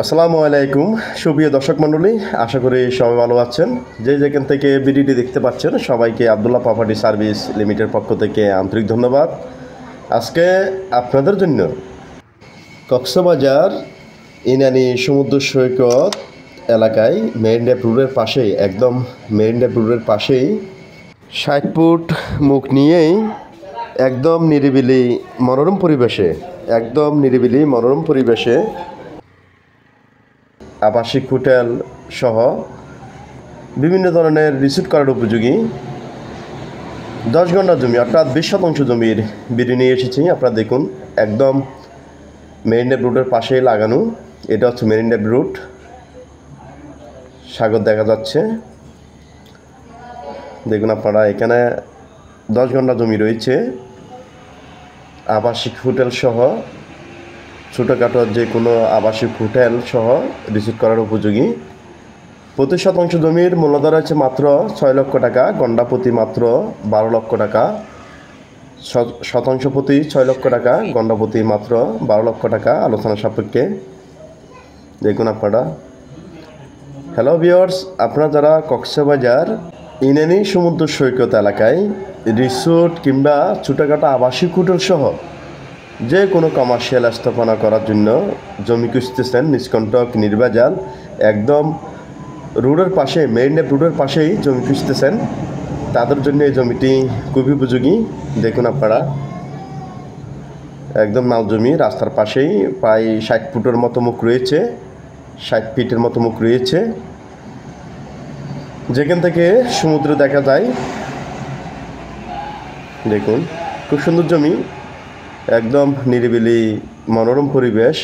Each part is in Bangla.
আসসালামু আলাইকুম সুপ্রিয় দর্শক মণ্ডলী, আশা করি সবাই ভালো আছেন। যে যেখান থেকে ভিডিওটি দেখতে পাচ্ছেন সবাইকে আবদুল্লাহ প্রপার্টি সার্ভিস লিমিটেড পক্ষ থেকে আন্তরিক ধন্যবাদ। আজকে আপনাদের জন্য কক্সবাজার ইনানি সমুদ্র সৈকত এলাকায় মেরিন ড্রাইভ রোডের পাশেই, একদম মেরিন ড্রাইভ রোডের পাশেই 60 ফুট মুখ নিয়েই একদম নিরিবিলি মনোরম পরিবেশে আবাসিক হোটেল সহ বিভিন্ন ধরনের রিসোর্ট করার উপযোগী 10 ঘন্টা জমি অর্থাৎ 20% জমির ভিডিও নিয়ে এসেছি। আপনারা দেখুন, একদম মেরিন ড্রাইভ রোডের পাশেই লাগানো। এটা হচ্ছে মেরিন ড্রাইভ রোড, সাগর দেখা যাচ্ছে। দেখুন আপনারা, এখানে 10 ঘন্টা জমি রয়েছে, আবাসিক হোটেল সহ ছোটোখাটো যে কোনো আবাসিক হোটেল সহ রিসিভ করার উপযোগী। প্রতি শতাংশ জমির মূল্যধর হচ্ছে মাত্র 6 লক্ষ টাকা, গন্ডা প্রতি মাত্র 12 লক্ষ টাকা, শতাংশ প্রতি 6 লক্ষ টাকা, গন্ডা প্রতি মাত্র 12 লক্ষ টাকা আলোচনা সাপেক্ষে। দেখুন আপনারা। হ্যালো ভিউয়ার্স, আপনারা যারা কক্সবাজার ইনানি সমুদ্র সৈকত এলাকায় রিসোর্ট কিংবা ছোটোখাটো আবাসিক হোটেল সহ যে কোনো কমার্শিয়াল স্থাপনা করার জন্য জমি খুঁজতেছেন, নিষ্কণ্টক নির্ভেজাল একদম রোডের পাশে, মেরিন ড্রাইভ রোডের পাশেই জমি খুঁজতেছেন, তাদের জন্য এই জমিটি খুবই উপযোগী। দেখুন আপনারা, একদম নাল জমি, রাস্তার পাশেই প্রায় 60 ফুটের মতো মুখ রয়েছে, 60 ফিটের মতো মুখ রয়েছে, যেখান থেকে সমুদ্র দেখা যায়। দেখুন, খুব সুন্দর জমি, একদম নিরিবিলি মনোরম পরিবেশ।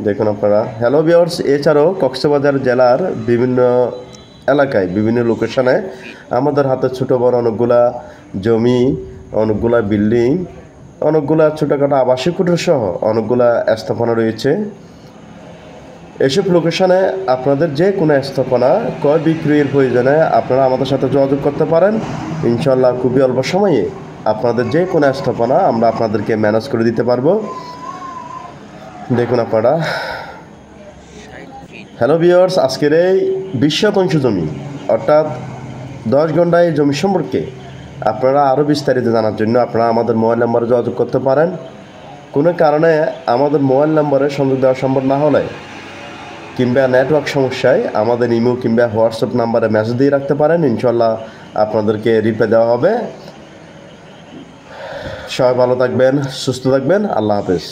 দেখুন আপনারা। হ্যালো ভিউয়ার্স, এছাড়াও কক্সবাজার জেলার বিভিন্ন এলাকায়, বিভিন্ন লোকেশনে আমাদের হাতে ছোটো বড় অনেকগুলা জমি, অনেকগুলা বিল্ডিং, অনেকগুলা ছোটোখাটো আবাসিক হোটেল সহ অনেকগুলা স্থাপনা রয়েছে। এসব লোকেশনে আপনাদের যে কোনো স্থাপনা ক্রয় বিক্রয়ের প্রয়োজনে আপনারা আমাদের সাথে যোগাযোগ করতে পারেন। ইনশাল্লাহ খুবই অল্প সময়ে আপনাদের যে কোনো স্থাপনা আমরা আপনাদেরকে ম্যানেজ করে দিতে পারবো। দেখুন আপনারা। হ্যালো ভিউয়ার্স, আজকের এই 20% জমি অর্থাৎ 10 ঘন্টায় জমি সম্পর্কে আপনারা আরও বিস্তারিত জানার জন্য আপনারা আমাদের মোবাইল নাম্বারে যোগাযোগ করতে পারেন। কোনো কারণে আমাদের মোবাইল নাম্বারে সংযোগ দেওয়া সম্ভব না হলে কিংবা নেটওয়ার্ক সমস্যায় আমাদের ইমো কিংবা হোয়াটসঅ্যাপ নাম্বারে মেসেজ দিয়ে রাখতে পারেন। ইনশাল্লাহ আপনাদেরকে রিপ্লাই দেওয়া হবে। সবাই ভালো থাকবেন, সুস্থ থাকবেন। আল্লাহ হাফেজ।